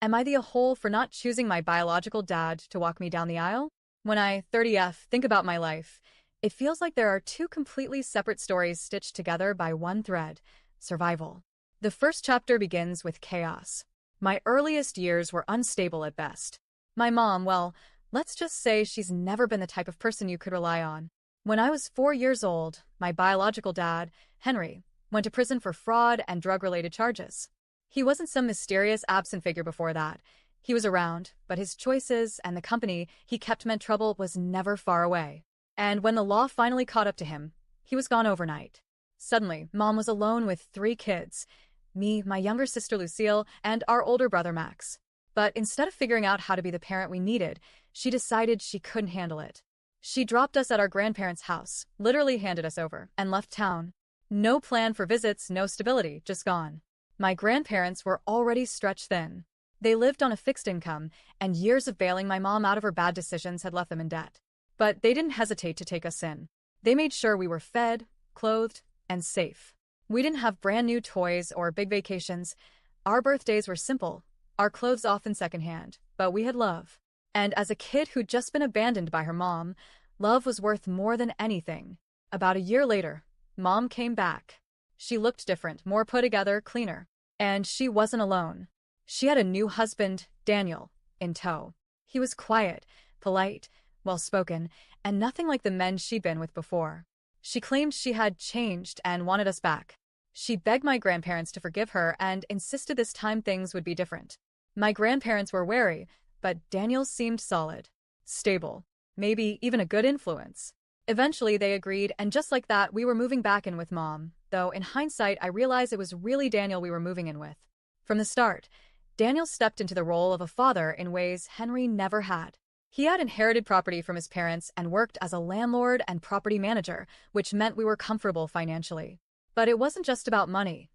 Am I the a-hole for not choosing my biological dad to walk me down the aisle? When I 30F think about my life, it feels like there are two completely separate stories stitched together by one thread: survival. The first chapter begins with chaos. My earliest years were unstable at best. My mom, well, let's just say she's never been the type of person you could rely on. When I was 4 years old, my biological dad, Henry, went to prison for fraud and drug-related charges. He wasn't some mysterious absent figure before that. He was around, but his choices and the company he kept meant trouble was never far away. And when the law finally caught up to him, he was gone overnight. Suddenly, Mom was alone with 3 kids: me, my younger sister Lucille, and our older brother Max. But instead of figuring out how to be the parent we needed, she decided she couldn't handle it. She dropped us at our grandparents' house, literally handed us over, and left town. No plan for visits, no stability, just gone. My grandparents were already stretched thin. They lived on a fixed income, and years of bailing my mom out of her bad decisions had left them in debt. But they didn't hesitate to take us in. They made sure we were fed, clothed, and safe. We didn't have brand new toys or big vacations. Our birthdays were simple, our clothes often secondhand, but we had love. And as a kid who'd just been abandoned by her mom, love was worth more than anything. About a year later, Mom came back. She looked different, more put together, cleaner. And she wasn't alone. She had a new husband, Daniel, in tow. He was quiet, polite, well-spoken, and nothing like the men she'd been with before. She claimed she had changed and wanted us back. She begged my grandparents to forgive her and insisted this time things would be different. My grandparents were wary, but Daniel seemed solid, stable, maybe even a good influence. Eventually they agreed, and just like that, we were moving back in with Mom, though in hindsight I realized it was really Daniel we were moving in with. From the start, Daniel stepped into the role of a father in ways Henry never had. He had inherited property from his parents and worked as a landlord and property manager, which meant we were comfortable financially. But it wasn't just about money.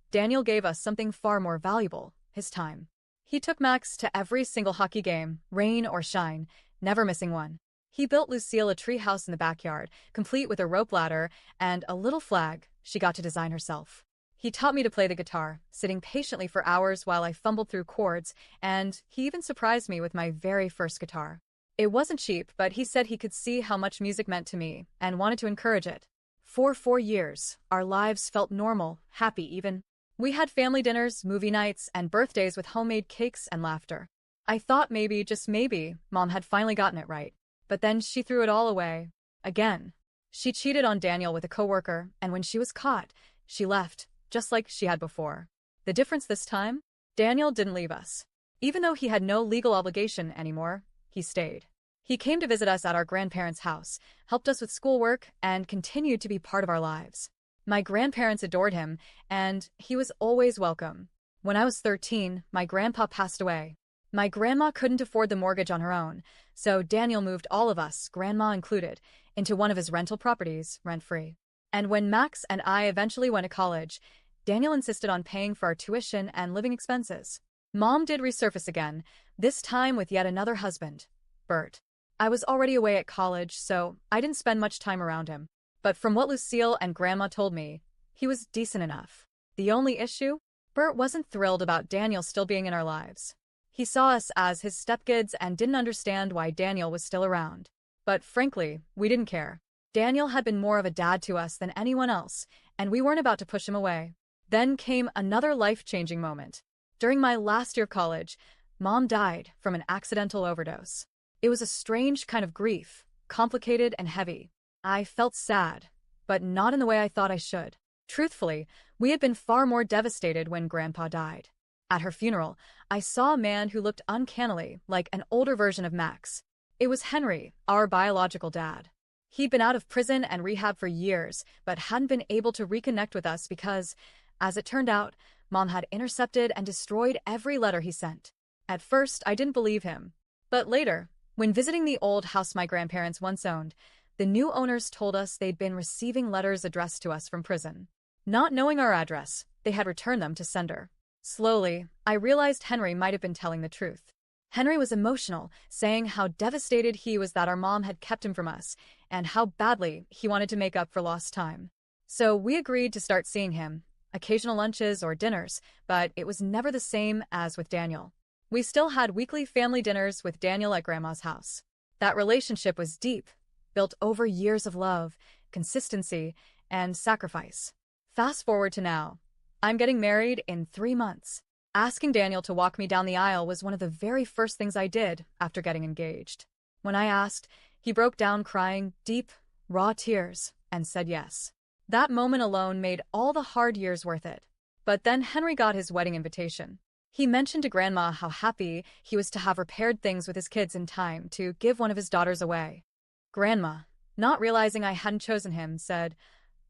Daniel gave us something far more valuable: his time. He took Max to every single hockey game, rain or shine, never missing one. He built Lucille a tree house in the backyard, complete with a rope ladder and a little flag she got to design herself. He taught me to play the guitar, sitting patiently for hours while I fumbled through chords, and he even surprised me with my very first guitar. It wasn't cheap, but he said he could see how much music meant to me and wanted to encourage it. For 4 years, our lives felt normal, happy even. We had family dinners, movie nights, and birthdays with homemade cakes and laughter. I thought maybe, just maybe, Mom had finally gotten it right. But then she threw it all away. Again. She cheated on Daniel with a coworker, and when she was caught, she left, just like she had before. The difference this time? Daniel didn't leave us. Even though he had no legal obligation anymore, he stayed. He came to visit us at our grandparents' house, helped us with schoolwork, and continued to be part of our lives. My grandparents adored him, and he was always welcome. When I was 13, my grandpa passed away. My grandma couldn't afford the mortgage on her own, so Daniel moved all of us, grandma included, into one of his rental properties, rent-free. And when Max and I eventually went to college, Daniel insisted on paying for our tuition and living expenses. Mom did resurface again, this time with yet another husband, Bert. I was already away at college, so I didn't spend much time around him. But from what Lucille and Grandma told me, he was decent enough. The only issue? Bert wasn't thrilled about Daniel still being in our lives. He saw us as his stepkids and didn't understand why Daniel was still around. But frankly, we didn't care. Daniel had been more of a dad to us than anyone else, and we weren't about to push him away. Then came another life-changing moment. During my last year of college, Mom died from an accidental overdose. It was a strange kind of grief, complicated and heavy. I felt sad, but not in the way I thought I should. Truthfully, we had been far more devastated when Grandpa died. At her funeral, I saw a man who looked uncannily like an older version of Max. It was Henry, our biological dad. He'd been out of prison and rehab for years, but hadn't been able to reconnect with us because, as it turned out, Mom had intercepted and destroyed every letter he sent. At first, I didn't believe him. But later, when visiting the old house my grandparents once owned, the new owners told us they'd been receiving letters addressed to us from prison. Not knowing our address, they had returned them to sender. Slowly, I realized Henry might have been telling the truth. Henry was emotional, saying how devastated he was that our mom had kept him from us, and how badly he wanted to make up for lost time. So we agreed to start seeing him, occasional lunches or dinners, but it was never the same as with Daniel. We still had weekly family dinners with Daniel at Grandma's house. That relationship was deep, built over years of love, consistency, and sacrifice. Fast forward to now. I'm getting married in 3 months. Asking Daniel to walk me down the aisle was one of the very first things I did after getting engaged. When I asked, he broke down crying deep, raw tears and said yes. That moment alone made all the hard years worth it. But then Henry got his wedding invitation. He mentioned to Grandma how happy he was to have repaired things with his kids in time to give one of his daughters away. Grandma, not realizing I hadn't chosen him, said,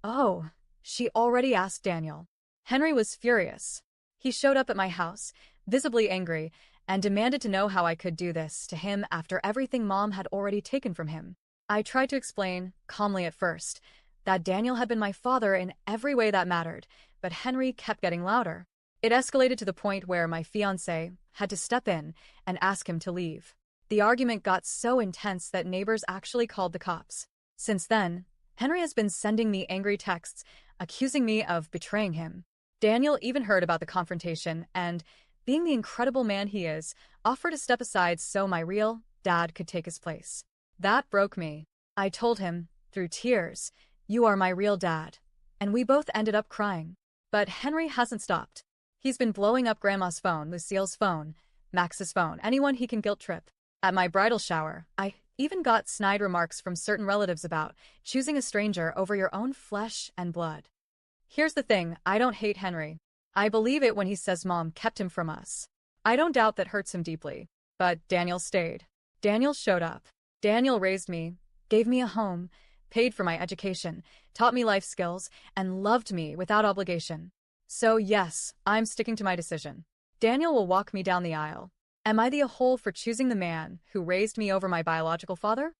"Oh, she already asked Daniel." Henry was furious. He showed up at my house, visibly angry, and demanded to know how I could do this to him after everything Mom had already taken from him. I tried to explain, calmly at first, that Daniel had been my father in every way that mattered, but Henry kept getting louder. It escalated to the point where my fiancé had to step in and ask him to leave. The argument got so intense that neighbors actually called the cops. Since then, Henry has been sending me angry texts, accusing me of betraying him. Daniel even heard about the confrontation and, being the incredible man he is, offered to step aside so my real dad could take his place. That broke me. I told him, through tears, "You are my real dad." And we both ended up crying. But Henry hasn't stopped. He's been blowing up Grandma's phone, Lucille's phone, Max's phone, anyone he can guilt trip. At my bridal shower, I even got snide remarks from certain relatives about choosing a stranger over your own flesh and blood. Here's the thing, I don't hate Henry. I believe it when he says Mom kept him from us. I don't doubt that hurts him deeply. But Daniel stayed. Daniel showed up. Daniel raised me, gave me a home, paid for my education, taught me life skills, and loved me without obligation. So yes, I'm sticking to my decision. Daniel will walk me down the aisle. Am I the a-hole for choosing the man who raised me over my biological father?